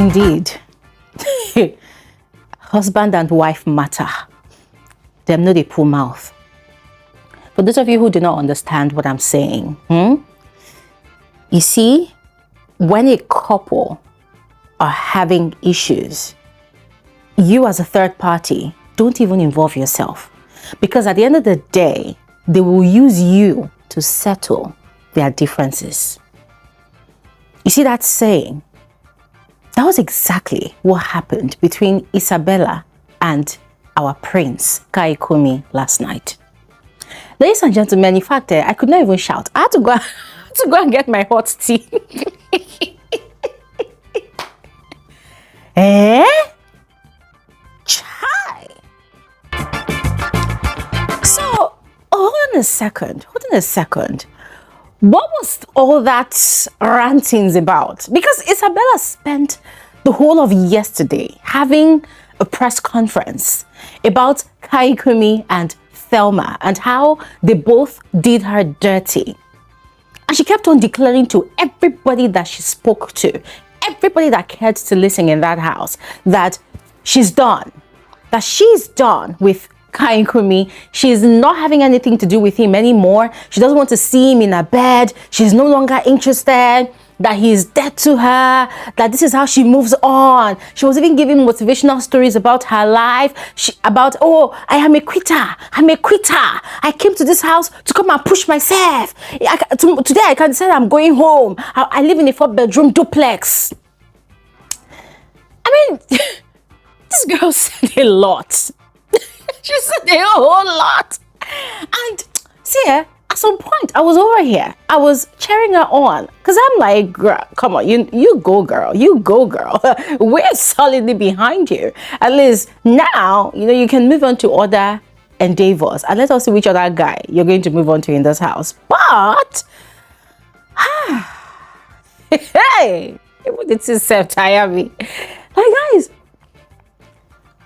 Indeed. Husband and wife matter. Them know they pull mouth. For those of you who do not understand what I'm saying, you see, when a couple are having issues, you as a third party, don't even involve yourself. Because at the end of the day, they will use you to settle their differences. You see that saying? That was exactly what happened between Isabella and our prince, KAYIKUNMI, last night. Ladies and gentlemen, in fact, I could not even shout. I had to go and get my hot tea. Chai. So, hold on a second. What was all that rantings about? Because Isabella spent the whole of yesterday having a press conference about KAYIKUNMI and Thelma and how they both did her dirty. And she kept on declaring to everybody that she spoke to, everybody that cared to listen in that house, that she's done. That she's done with KAYIKUNMI. She's not having anything to do with him anymore. She doesn't want to see him in her bed. She's no longer interested. That he's dead to her. That this is how she moves on. She was even giving motivational stories about her life. Oh, I am a quitter. I'm a quitter. I came to this house to come and push myself. Today I can say I'm going home. I live in a 4-bedroom duplex. I mean, this girl said a lot. She said a whole lot. And see, at some point, I was over here. I was cheering her on. Because I'm like, girl, come on, you go, girl. You go, girl. We're solidly behind you. At least now, you can move on to other endeavors. And let us see which other guy you're going to move on to in this house. But, hey, it's itself tire me. Like, guys,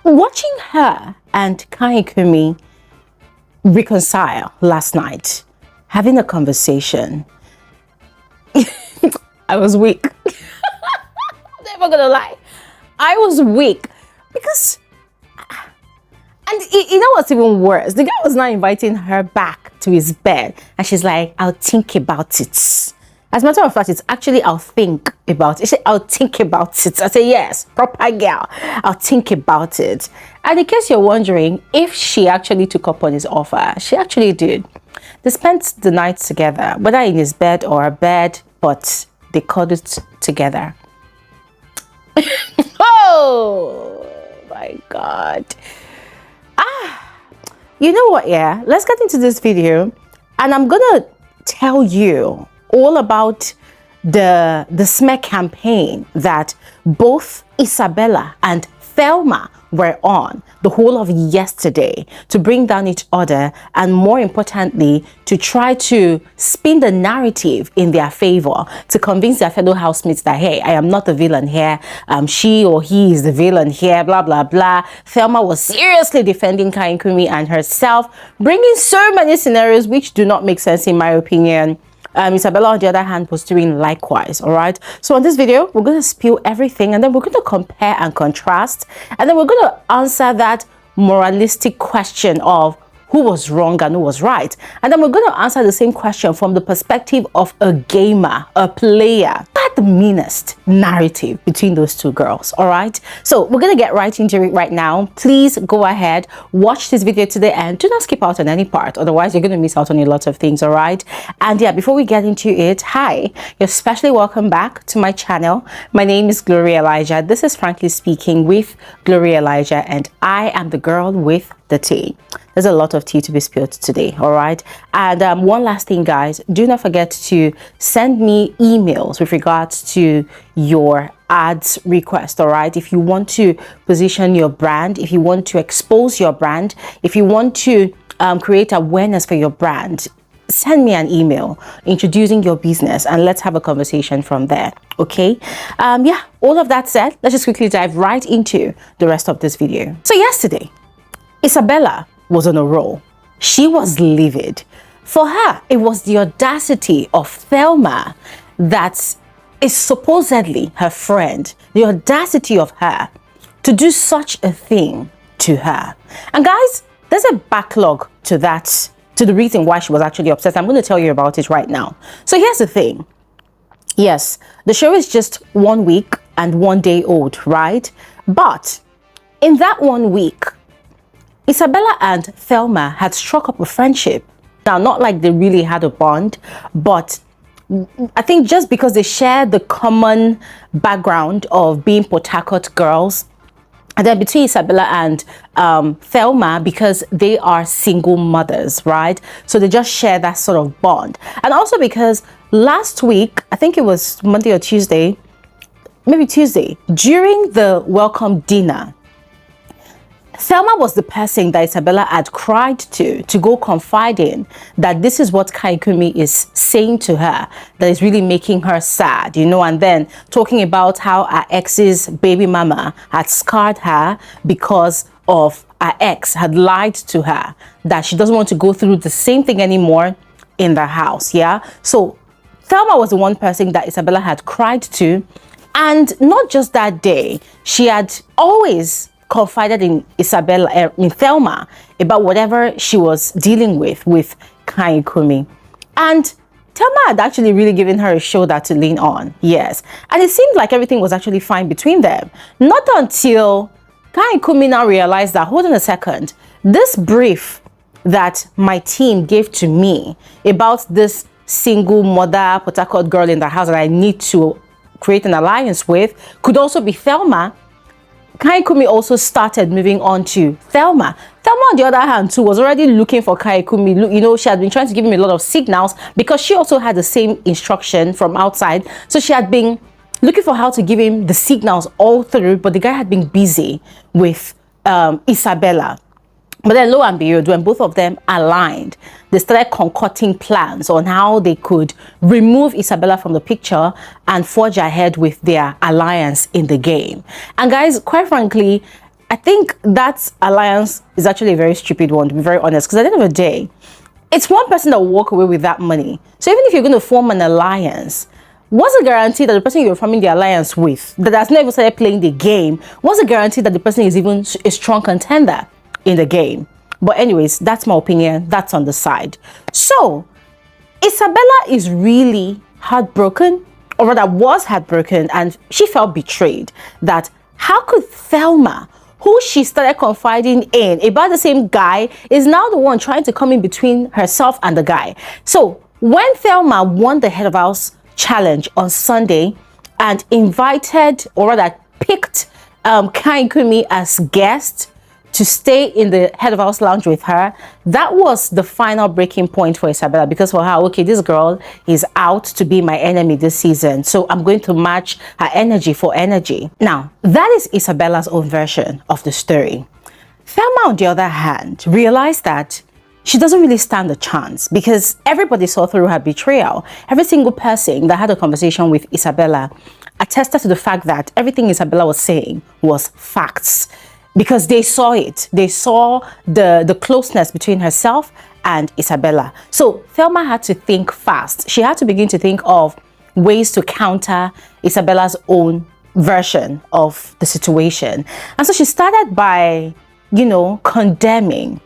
watching her and KAYIKUNMI reconcile last night, having a conversation, I was weak. I'm never gonna lie. I was weak because, and you know what's even worse? The guy was not inviting her back to his bed, and she's like, "I'll think about it." As a matter of fact, it's actually, "I'll think about it." She said, "I'll think about it." I say, yes, proper girl. I'll think about it. And in case you're wondering if she actually took up on his offer, she actually did. They spent the night together, whether in his bed or her bed, but they cuddled together. Oh my God. You know what? Yeah, let's get into this video, and I'm gonna tell you all about the smear campaign that both Isabella and Thelma were on the whole of yesterday to bring down each other, and more importantly, to try to spin the narrative in their favor, to convince their fellow housemates that, hey, I am not the villain here, she or he is the villain here, blah blah blah. Thelma was seriously defending KAYIKUNMI and herself, bringing so many scenarios which do not make sense in my opinion. Isabella, on the other hand, was doing likewise. All right. So on this video, we're going to spill everything, and then we're going to compare and contrast, and then we're going to answer that moralistic question of who was wrong and who was right. And then we're going to answer the same question from the perspective of a gamer, a player. That's the meanest narrative between those two girls. All right. So we're going to get right into it right now. Please go ahead, watch this video to the end. Do not skip out on any part. Otherwise, you're going to miss out on a lot of things. All right. And yeah, before we get into it, hi, you're especially welcome back to my channel. My name is Gloria Elijah. This is Frankly Speaking with Gloria Elijah, and I am the girl with the tea. There's a lot of tea to be spilled today. All right. And one last thing, guys, do not forget to send me emails with regards to your ads request. All right. If you want to position your brand, if you want to expose your brand, if you want to create awareness for your brand, send me an email introducing your business, and let's have a conversation from there. Okay. Yeah, all of that said, let's just quickly dive right into the rest of this video. So yesterday, Isabella was on a roll. She was livid. For her, it was the audacity of Thelma that is supposedly her friend, the audacity of her to do such a thing to her. And guys, there's a backlog to that, to the reason why she was actually upset. I'm going to tell you about it right now. So here's the thing. Yes, the show is just 1 week and 1 day old, right? But in that 1 week, Isabella and Thelma had struck up a friendship. Now, not like they really had a bond, but I think just because they share the common background of being Port Harcourt girls, and then between Isabella and Thelma, because they are single mothers, right? So they just share that sort of bond. And also because last week, I think it was Monday or Tuesday, maybe Tuesday, during the welcome dinner, Thelma was the person that Isabella had cried to go confide in, that this is what KAYIKUNMI is saying to her that is really making her sad, you know, and then talking about how her ex's baby mama had scarred her because of her ex had lied to her, that she doesn't want to go through the same thing anymore in the house, yeah? So Thelma was the one person that Isabella had cried to, and not just that day, she had always confided in Thelma about whatever she was dealing with KAYIKUNMI. And Thelma had actually really given her a shoulder to lean on, yes. And it seemed like everything was actually fine between them. Not until KAYIKUNMI now realized that, hold on a second, this brief that my team gave to me about this single mother Port Harcourt girl in the house that I need to create an alliance with could also be Thelma. KAYIKUNMI also started moving on to Thelma. Thelma, on the other hand, too, was already looking for KAYIKUNMI. You know, she had been trying to give him a lot of signals because she also had the same instruction from outside. So she had been looking for how to give him the signals all through, but the guy had been busy with Isabella. But then lo and behold, when both of them aligned, they started concocting plans on how they could remove Isabella from the picture and forge ahead with their alliance in the game. And guys, quite frankly, I think that alliance is actually a very stupid one, to be very honest, because at the end of the day, it's one person that will walk away with that money. So even if you're going to form an alliance, what's the guarantee that the person you're forming the alliance with, that has never started playing the game, what's the guarantee that the person is even a strong contender in the game? But anyways, that's my opinion. That's on the side. So Isabella is really heartbroken, or rather was heartbroken, and she felt betrayed. That how could Thelma, who she started confiding in about the same guy, is now the one trying to come in between herself and the guy. So when Thelma won the head of house challenge on Sunday and invited, or rather picked KAYIKUNMI as guest to stay in the head of house lounge with her, that was the final breaking point for Isabella, because for her, okay, this girl is out to be my enemy this season, so I'm going to match her energy for energy. Now, that is Isabella's own version of the story. Thelma, on the other hand, realized that she doesn't really stand a chance, because everybody saw through her betrayal. Every single person that had a conversation with Isabella attested to the fact that everything Isabella was saying was facts, because they saw it. They saw the closeness between herself and Isabella. So Thelma had to think fast. She had to begin to think of ways to counter Isabella's own version of the situation. And so she started by, you know, condemning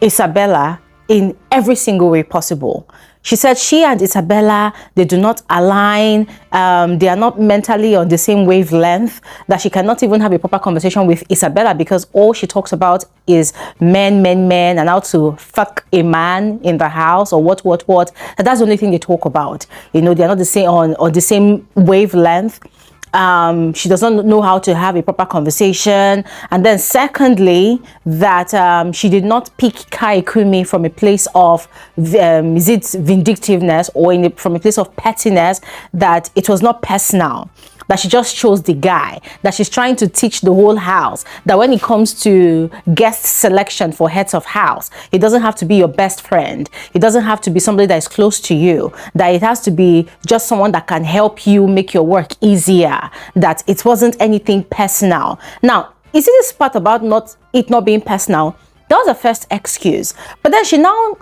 Isabella in every single way possible. She said she and Isabella, they do not align, they are not mentally on the same wavelength, that she cannot even have a proper conversation with Isabella because all she talks about is men, and how to fuck a man in the house or what. And that's the only thing they talk about. You know, they are not the same on the same wavelength. She doesn't know how to have a proper conversation. And then secondly, that she did not pick KAYIKUNMI from a place of is it vindictiveness or from a place of pettiness, that it was not personal, that she just chose the guy, that she's trying to teach the whole house that when it comes to guest selection for heads of house, it doesn't have to be your best friend. It doesn't have to be somebody that is close to you, that it has to be just someone that can help you make your work easier, that it wasn't anything personal. Now, you see this part about it not being personal, that was the first excuse. But then she now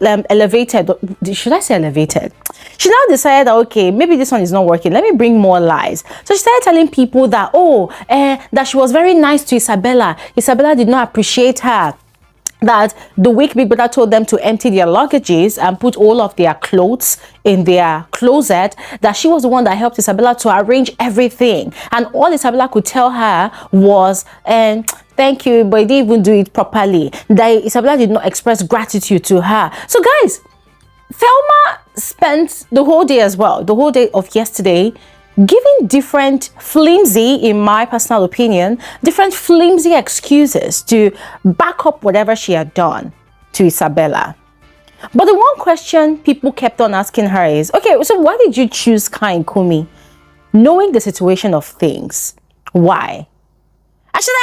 elevated. Should I say elevated? She now decided that, okay, maybe this one is not working. Let me bring more lies. So she started telling people that, that she was very nice to Isabella. Isabella did not appreciate her. That the week Big Brother told them to empty their luggages and put all of their clothes in their closet, that she was the one that helped Isabella to arrange everything. And all Isabella could tell her was, thank you, but he didn't even do it properly. That Isabella did not express gratitude to her. So guys, Thelma spent the whole day as well, the whole day of yesterday, giving different flimsy, in my personal opinion, different flimsy excuses to back up whatever she had done to Isabella. But the one question people kept on asking her is, okay, so why did you choose KAYIKUNMI? Knowing the situation of things, why? Actually,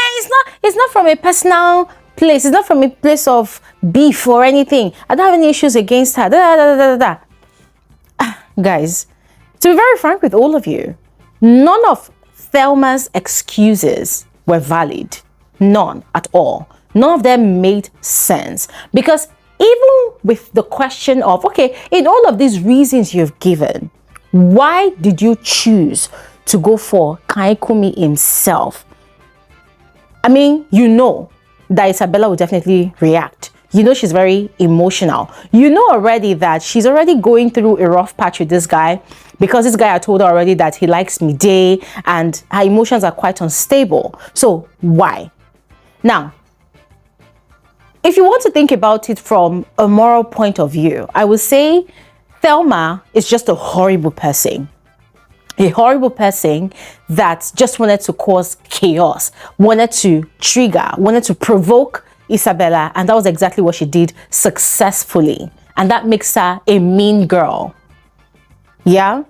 it's not from a personal place. It's not from a place of beef or anything. I don't have any issues against her. Guys, to be very frank with all of you, none of Thelma's excuses were valid. None at all. None of them made sense. Because even with the question of, okay, in all of these reasons you've given, why did you choose to go for KAYIKUNMI himself? I mean, you know that Isabella would definitely react. You know she's very emotional. You know already that she's already going through a rough patch with this guy, because this guy had told her already that he likes Mide and her emotions are quite unstable. So why? Now, if you want to think about it from a moral point of view, I would say Thelma is just a horrible person. A horrible person that just wanted to cause chaos, wanted to trigger, wanted to provoke Isabella, and that was exactly what she did successfully. And that makes her a mean girl. Yeah?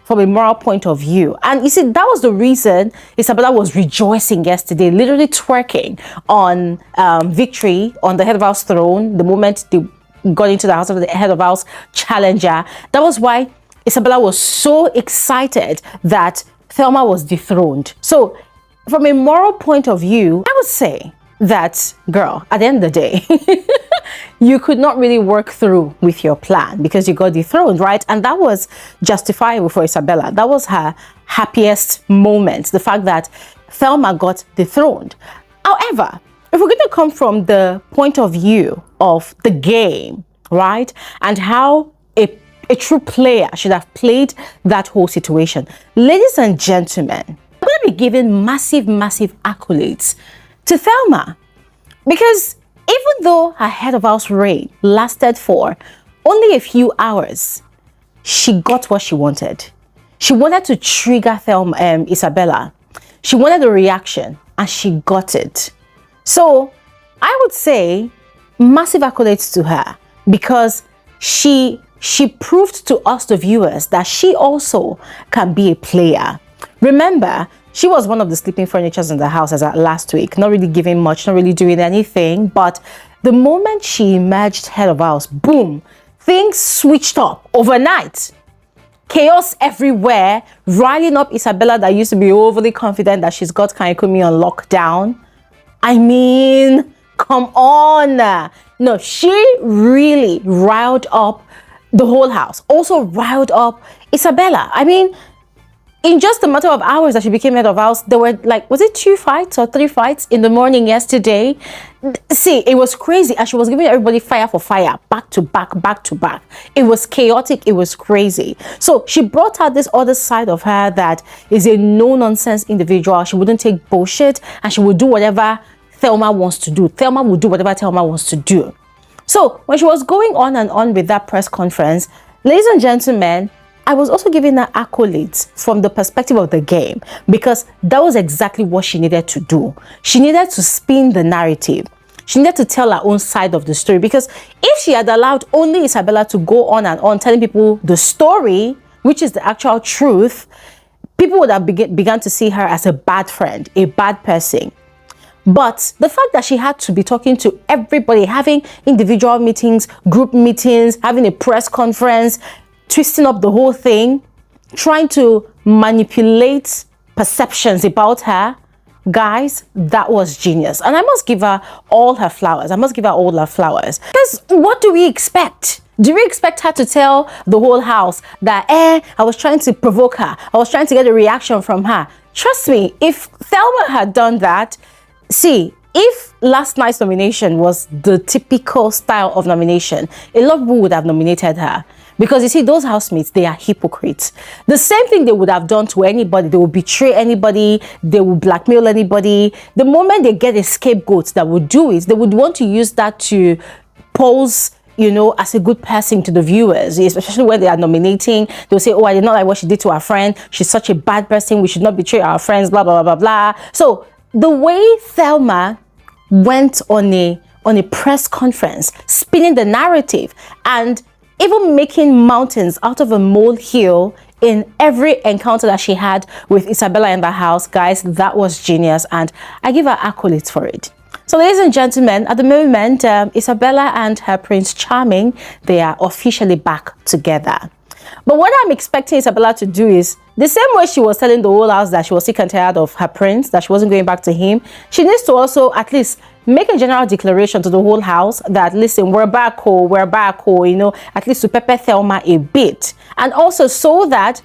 From a moral point of view. And you see, that was the reason Isabella was rejoicing yesterday, literally twerking on victory on the head of house throne the moment they got into the house of the head of house challenger. That was why Isabella was so excited that Thelma was dethroned. So from a moral point of view, I would say that, girl, at the end of the day, you could not really work through with your plan because you got dethroned, right? And that was justifiable for Isabella. That was her happiest moment, the fact that Thelma got dethroned. However, if we're going to come from the point of view of the game, right, and how a true player should have played that whole situation, ladies and gentlemen, I'm going to be giving massive accolades to Thelma, because even though her head of house reign lasted for only a few hours, she got what she wanted. She wanted to trigger Isabella. She wanted a reaction, and she got it. So I would say massive accolades to her, because she proved to us, the viewers, that she also can be a player. Remember, she was one of the sleeping furnitures in the house as at last week, not really giving much, not really doing anything. But the moment she emerged head of house, boom, things switched up overnight. Chaos everywhere, riling up Isabella that used to be overly confident that she's got KAYIKUNMI on lockdown. I mean, come on. No, she really riled up the whole house. Also riled up Isabella. I mean, in just a matter of hours that she became head of house, there were like, was it 2 fights or 3 fights in the morning yesterday? See, it was crazy. And she was giving everybody fire for fire, back to back. It was chaotic. It was crazy. So she brought out this other side of her that is a no-nonsense individual. She wouldn't take bullshit, and she would do whatever Thelma wants to do. Thelma would do whatever Thelma wants to do. So when she was going on and on with that press conference, ladies and gentlemen, I was also giving her accolades from the perspective of the game, because that was exactly what she needed to do. She needed to spin the narrative. She needed to tell her own side of the story, because if she had allowed only Isabella to go on and on telling people the story, which is the actual truth, people would have begun to see her as a bad friend, a bad person. But the fact that she had to be talking to everybody, having individual meetings, group meetings, having a press conference, twisting up the whole thing, trying to manipulate perceptions about her, Guys, that was genius. And I must give her all her flowers. I must give her all her flowers. Because what do we expect? Do we expect her to tell the whole house that, I was trying to provoke her. I was trying to get a reaction from her. Trust me, if Thelma had done that, see, if last night's nomination was the typical style of nomination, a lot of people would have nominated her. Because you see, those housemates, they are hypocrites. The same thing they would have done to anybody. They would betray anybody. They would blackmail anybody. The moment they get a scapegoat that would do it, they would want to use that to pose, you know, as a good person to the viewers, especially when they are nominating. They'll say, oh, I did not like what she did to our friend. She's such a bad person. We should not betray our friends, blah, blah, blah, blah, blah. So the way Thelma went on a press conference, spinning the narrative and even making mountains out of a molehill in every encounter that she had with Isabella in the house, guys, that was genius. And I give her accolades for it. So ladies and gentlemen, at the moment, Isabella and her Prince Charming, they are officially back together. But what I'm expecting Isabella to do is the same way she was telling the whole house that she was sick and tired of her prince, that she wasn't going back to him. She needs to also at least make a general declaration to the whole house that, listen, we're back, you know, at least to pepper Thelma a bit. And also so that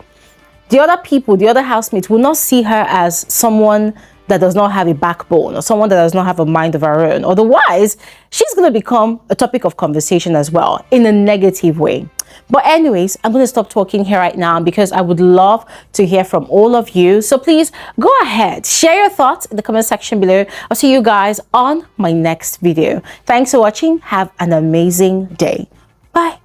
the other people, the other housemates will not see her as someone that does not have a backbone or someone that does not have a mind of her own. Otherwise, she's going to become a topic of conversation as well in a negative way. But anyways, I'm going to stop talking here right now because I would love to hear from all of you. So please go ahead, share your thoughts in the comment section below. I'll see you guys on my next video. Thanks for watching. Have an amazing day. Bye.